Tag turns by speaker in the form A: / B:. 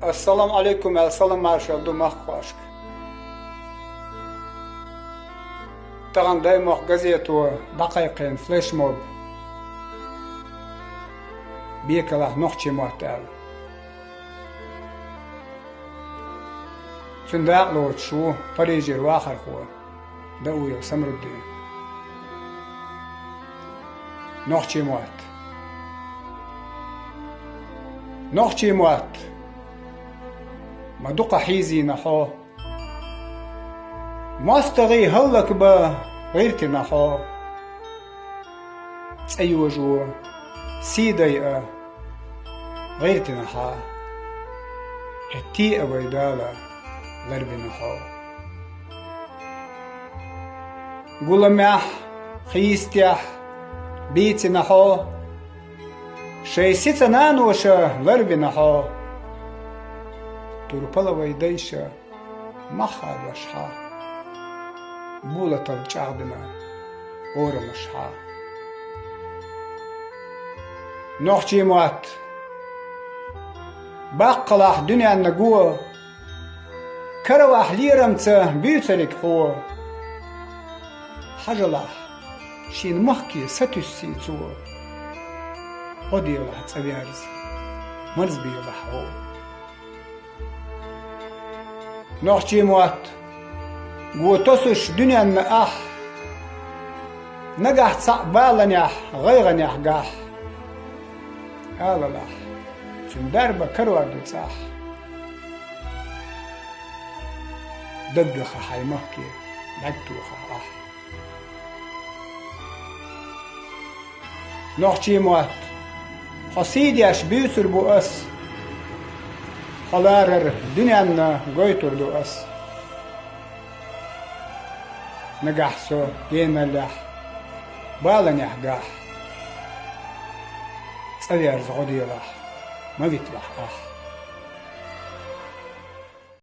A: Assalamu alaikum, السلام marshal du mach khoshk. Tagan daimoq gazetu daqiqin flash mob. Biyekalah Nохчи Мотт al. Sundaq lo shu Parijir waakhar kho. Da uyo samruddi. Nохчи Мотт. Нохчи Мотт. ما دوقة حيزي نحو ماستغي هلك با غيرتي نحو أيوجو سيدي غيرتي نحا هتي أبيدالا غربي نحو قولمح خيستيح بيتي نحو شيسيتا نانوشا غربي نحو تورپلا ويديشا مخا بشحا بولة الجعدنا أورا مشحا نохчи Мотт باقلاح دنيا النقوة كرواح ليرمتا بيوتلك هو حجلاح شين مخكي ستسي تو وديولاح تبيارز مرز بيولاح هو نохчи Мотт قوتوسش دنيا نأح نقح صعبالنيح غيغنيح قاح آلالح شن داربا كروا دتصاح دقخ حيمحكي نقتوخ أح نохчи Мотт حسيديش بيسر بو أس حلارر دنيانا قويتر دو أس نقحسو دينا لح بالا نحقاح سألي أرزغو ديلاح ما بيتلح أح